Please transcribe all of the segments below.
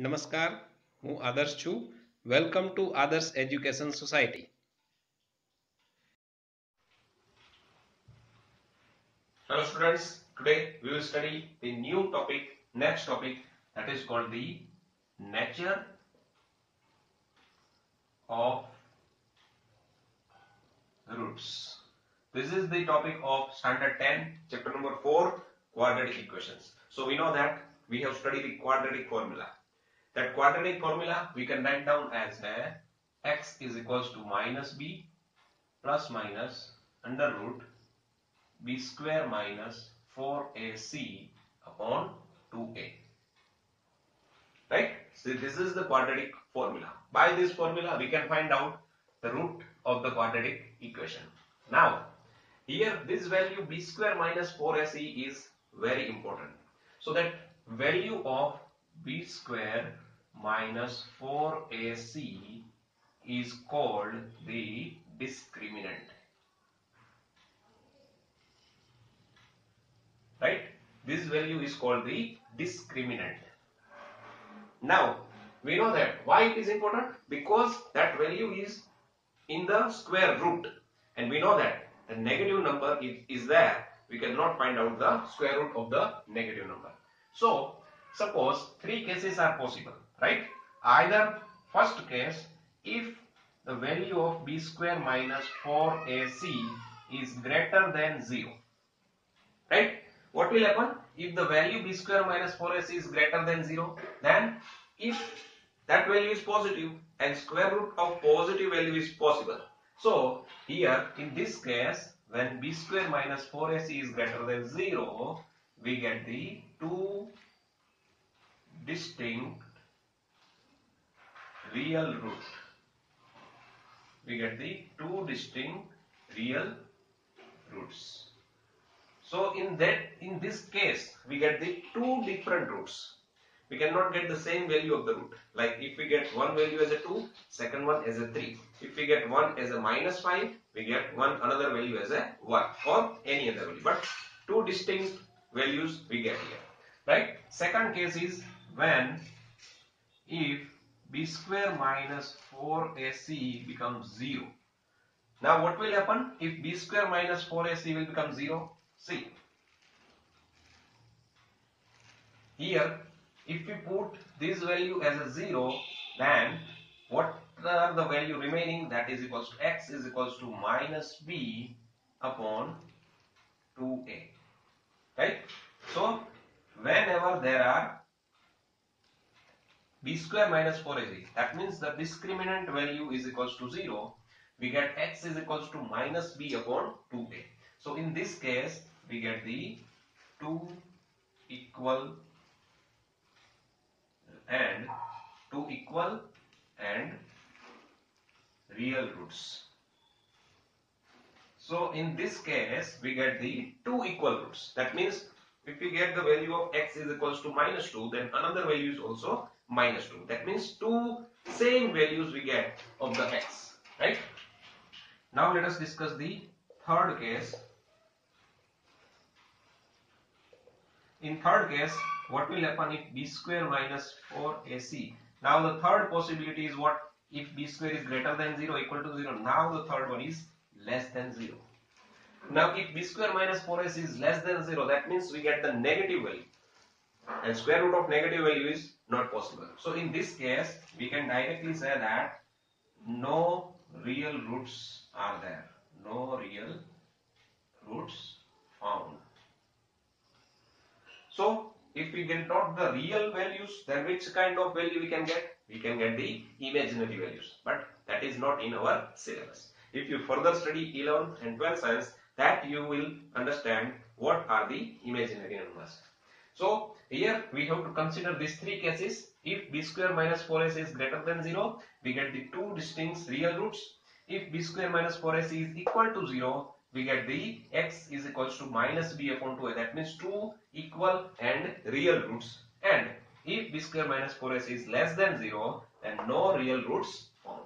નમસ્કાર, હું આદર્શ છું. વેલકમ ટુ આદર્શ education society. Hello students, today we will study the new topic, next topic, that is called the nature of roots. This is the topic of standard 10, chapter number 4, quadratic equations. So we know that we have studied the quadratic formula. That quadratic formula we can write down as x is equals to minus b plus minus under root b square minus 4ac upon 2a. Right? So this is the quadratic formula. By this formula we can find out the root of the quadratic equation. Now here this value b square minus 4ac is very important. So that value of b square minus 4ac is called the discriminant. Right? This value is called the discriminant. Now we know that why it is important, because that value is in the square root, and we know that the negative number is there, we cannot find out the square root of the negative number. So suppose three cases are possible, right? Either first case, if the value of b square minus 4ac is greater than 0, right? What will happen if the value b square minus 4ac is greater than 0? Then if that value is positive and square root of positive value is possible. So here in this case, when b square minus 4ac is greater than 0, we get the two distinct real root. We get the two distinct real roots. So in this case, we get the two different roots. We cannot get the same value of the root. Like if we get one value as a 2, second one as a 3. If we get one as a minus 5, we get another value as a 1 or any other value. But two distinct values we get here. Right? Second case is when if b square minus 4ac becomes 0. Now what will happen if b square minus 4ac will become 0? See, here if we put this value as a 0, then what are the value remaining? That is equals to x is equals to minus b upon 2a. Right? So whenever there are b square minus 4ac, that means the discriminant value is equals to 0, we get x is equals to minus b upon 2a. So in this case, we get the two equal and real roots. So in this case, we get the two equal roots. That means if we get the value of x is equals to minus 2, then another value is also minus 2. That means two same values we get of the x. Right? Now let us discuss the third case. In third case, what will happen if b square minus 4ac? Now the third possibility is what? If b square is greater than 0, equal to 0. Now the third one is less than 0. Now if b square minus 4ac is less than 0, that means we get the negative value. And square root of negative value is not possible. So in this case, we can directly say that no real roots are there. No real roots found. So if we get not the real values, then which kind of value we can get? We can get the imaginary values. But that is not in our syllabus. If you further study 11th and 12th science, that you will understand what are the imaginary numbers. So here we have to consider these three cases. If b square minus 4ac is greater than 0, we get the two distinct real roots. If b square minus 4ac is equal to 0, we get the x is equals to minus b upon 2a. That means two equal and real roots. And if b square minus 4ac is less than 0, then no real roots found.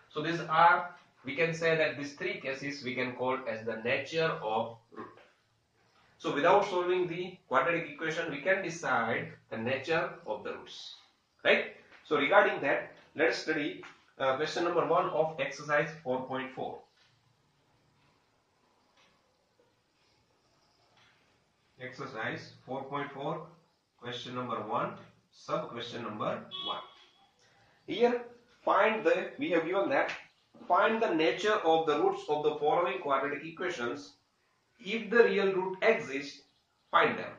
So these are, we can say that these three cases we can call as the nature of root. So without solving the quadratic equation, we can decide the nature of the roots. right? So regarding that, let's study question number 1 of exercise 4.4. Exercise 4.4, question number 1, sub question number 1. Here we have given that find the nature of the roots of the following quadratic equations. If the real root exists, find them.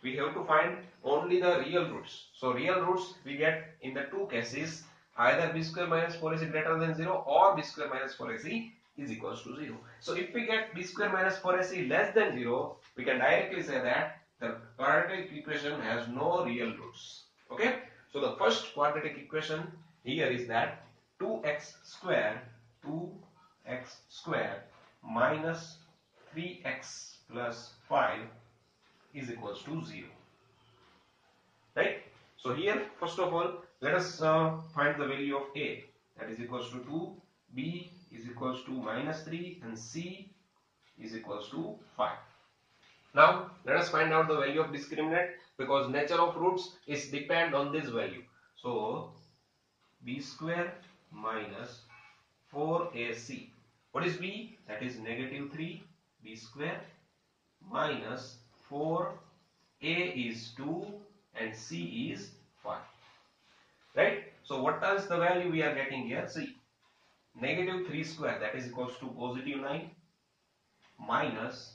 We have to find only the real roots. So real roots we get in the two cases, either b square minus 4ac greater than 0 or b square minus 4ac is equals to 0. So if we get b square minus 4ac less than 0, we can directly say that the quadratic equation has no real roots. Okay? So the first quadratic equation here is that 2x square minus 3x plus 5 is equals to 0. Right? So here first of all let us find the value of a, that is equals to 2, b is equals to minus 3 and c is equals to 5. Now let us find out the value of discriminant, because nature of roots is depend on this value. So b square minus 4ac. What is b? That is negative 3 b square minus 4, a is 2 and c is 5. Right? So what is the value we are getting here? See, negative 3 square, that is equals to positive 9, minus,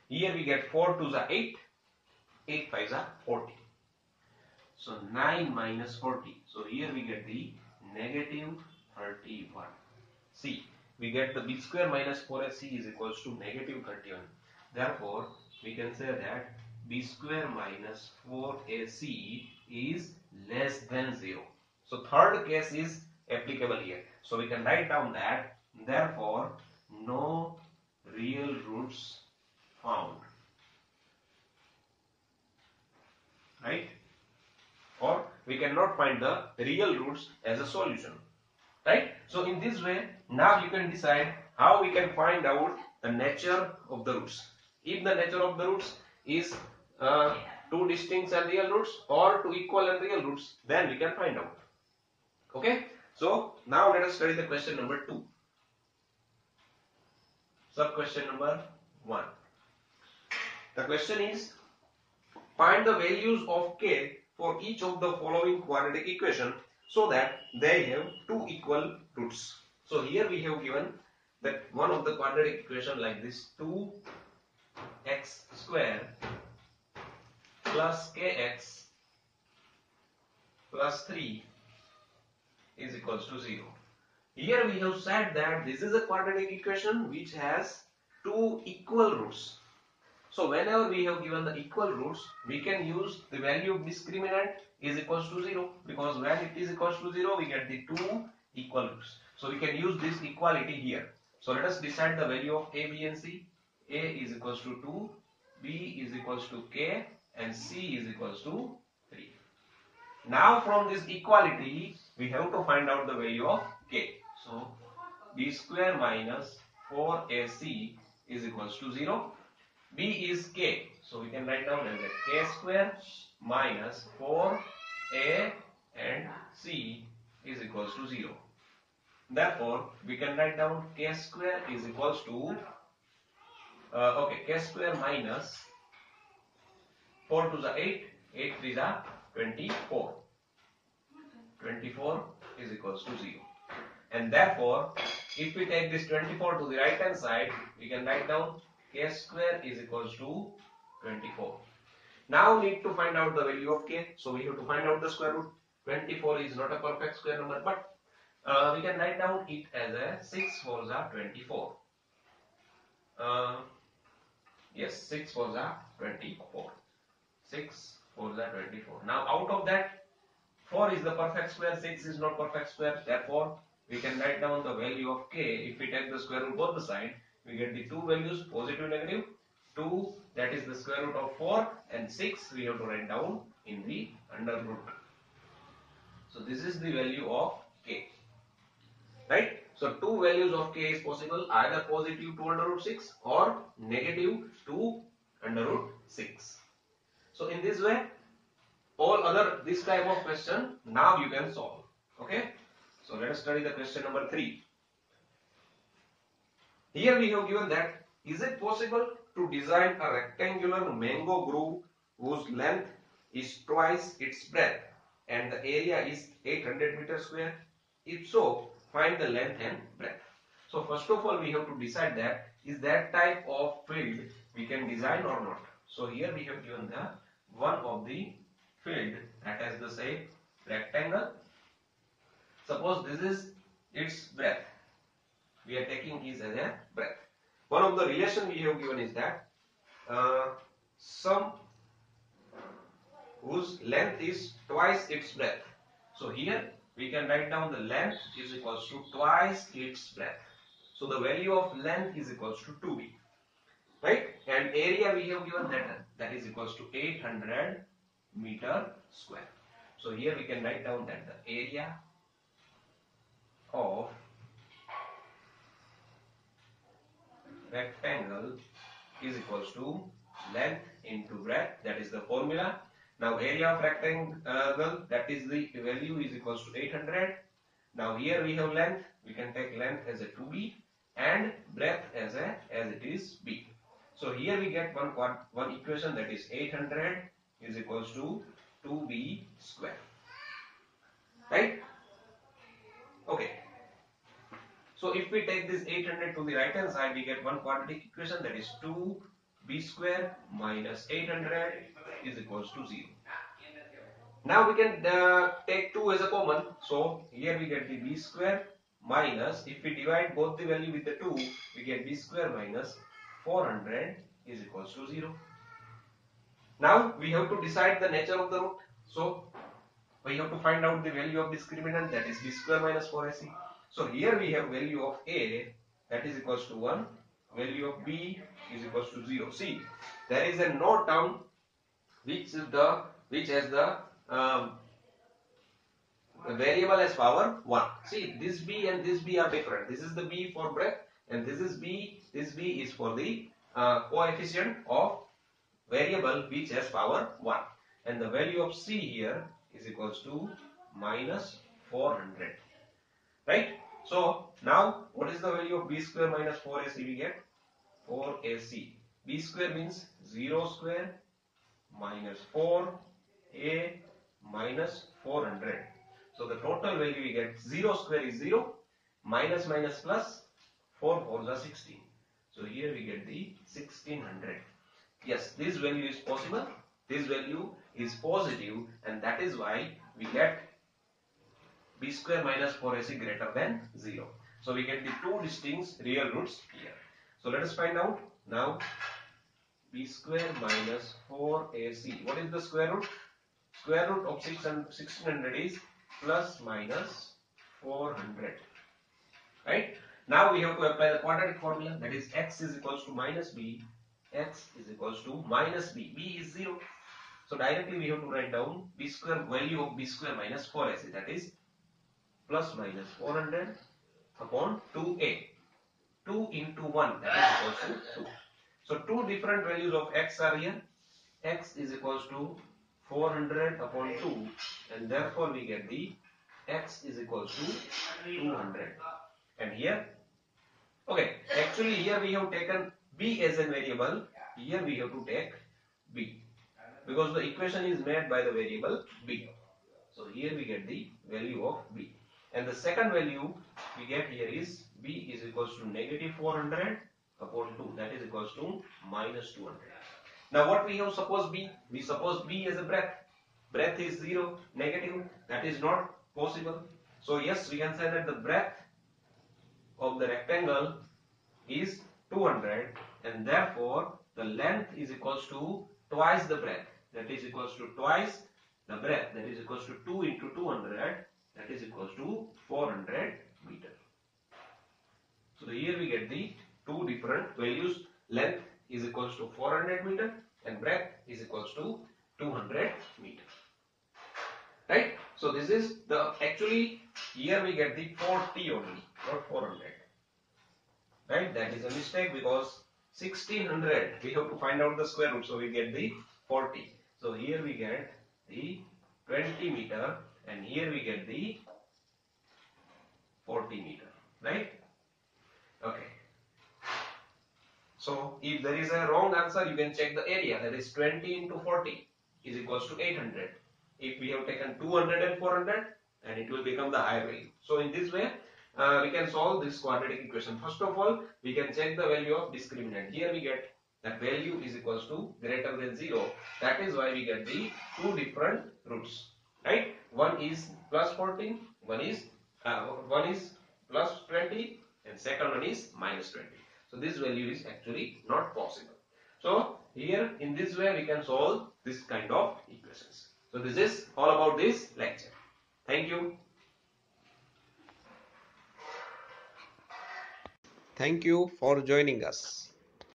here we get 4 to the 8, 8 5 are 40. So 9 minus 40. So here we get the negative 31. See, we get the b square minus 4ac is equals to negative 31. Therefore, we can say that b square minus 4ac is less than 0. So third case is applicable here. So we can write down that therefore no real roots found. Right? Or we cannot find the real roots as a solution. Right? So in this way, now you can decide how we can find out the nature of the roots. If the nature of the roots is two distinct and real roots or two equal and real roots, then we can find out. Okay? So now let us study the question number 2. Sub question number 1. The question is, find the values of k for each of the following quadratic equation so that they have two equal roots. So here we have given that one of the quadratic equation like this, 2x square plus kx plus 3 is equals to 0. Here we have said that this is a quadratic equation which has two equal roots. So whenever we have given the equal roots, we can use the value of discriminant is equals to 0, because when it is equals to 0, we get the two equal roots. So we can use this equality here. So let us decide the value of a, b and c. A is equals to 2, b is equals to k and c is equals to 3. Now from this equality, we have to find out the value of k. So b square minus 4ac is equals to 0. B is k. So we can write down as a k square minus 4a and c is equals to 0. Therefore, we can write down k square is equals to k square minus 4 to the 8, 8 3 are 24. 24 is equals to 0. And therefore, if we take this 24 to the right hand side, we can write down k square is equals to 24. Now we need to find out the value of k. So we have to find out the square root. 24 is not a perfect square number, but we can write down it as a 6 4s are 24. Yes, 6 4s are 24. 6 4s are 24. Now out of that, 4 is the perfect square, 6 is not perfect square. Therefore, we can write down the value of k. If we take the square root both the side, we get the two values, positive, negative. 2, that is the square root of 4, and 6 we have to write down in the under root. So this is the value of k. Right? So two values of k is possible, either positive 2 under root 6 or negative 2 under root 6. So in this way, all other this type of question now you can solve. Okay, so let us study the question number 3. Here we have given that is it possible to design a rectangular mango groove whose length is twice its breadth and the area is 800 meter square? If so, find the length and breadth. So first of all we have to decide that is that type of field we can design or not. So here we have given the one of the field that has the shape rectangle. Suppose this is its breadth. We are taking this as a breadth. One of the relation we have given is that sum whose length is twice its breadth. So here we can write down the length is equals to twice its breadth. So the value of length is equals to 2b. Right? And area we have given that is equals to 800 meter square. So here we can write down that the area of rectangle is equals to length into breadth, that is the formula. Now area of rectangle, that is the value is equals to 800. Now here we have length, we can take length as a 2b and breadth as it is b. So here we get one equation, that is 800 is equals to 2b square. Right? Okay. So if we take this 800 to the right hand side, we get one quadratic equation, that is 2b square minus 800 is equals to 0. Now we can take 2 as a common. So here we get the b square minus, if we divide both the value with the 2, we get b square minus 400 is equals to 0. Now we have to decide the nature of the root. So we have to find out the value of discriminant, that is b square minus 4ac. So here we have value of a, that is equals to 1, value of b is equals to 0. See, there is a no term which has the variable as power 1. See, this b and this b are different. This is the b for breadth and this is b. This b is for the coefficient of variable which has power 1. And the value of c here is equals to minus 400. Right? So now what is the value of b square minus 4ac? We get 4ac. B square means 0 square minus 4a minus 400. So the total value we get 0 square is 0, minus minus plus 4 4s are 16. So here we get the 1600. Yes, this value is possible. This value is positive, and that is why we get b square minus 4ac greater than 0. So we get the two distinct real roots here. So let us find out now. B square minus 4ac. What is the square root? Square root of 1600 is plus minus 400. Right? Now we have to apply the quadratic formula, that is x is equals to minus b, x is equals to minus b. B is 0. So directly we have to write down b square, value of b square minus 4ac, that is plus minus 400 upon 2a. 2 into 1, that is equals to 2. So two different values of x are here. X is equals to 400 upon 2, and therefore we get the x is equals to 200. And here, okay, actually here we have taken b as a variable. Here we have to take b, because the equation is made by the variable b. So here we get the value of b. And the second value we get here is b is equals to negative 400 upon 2, that is equals to minus 200. Now what we have suppose b? We suppose b as a breadth. Breadth is 0, negative, that is not possible. So yes, we can say that the breadth of the rectangle is 200, and therefore the length is equals to twice the breadth, that is equals to twice the breadth, that is equals to 2 into 200, that is equals to 400 meter. So here we get the two different values. Length is equals to 400 meter and breadth is equals to 200 meter. Right? So this is the, actually here we get the 40 only, not 400. Right? That is a mistake, because 1600 we have to find out the square root, so we get the 40. So here we get the 20 meter and here we get the 40 meter, right? Okay. So if there is a wrong answer, you can check the area, that is 20 into 40 is equals to 800. If we have taken 200 and 400, and it will become the higher value. So in this way, we can solve this quadratic equation. First of all, we can check the value of discriminant. Here we get that value is equals to greater than 0. That is why we get the two different roots, right? One is plus 14, one is plus 20, and second one is minus 20. So this value is actually not possible. So here in this way we can solve this kind of equations. So this is all about this lecture. Thank you. Thank you for joining us.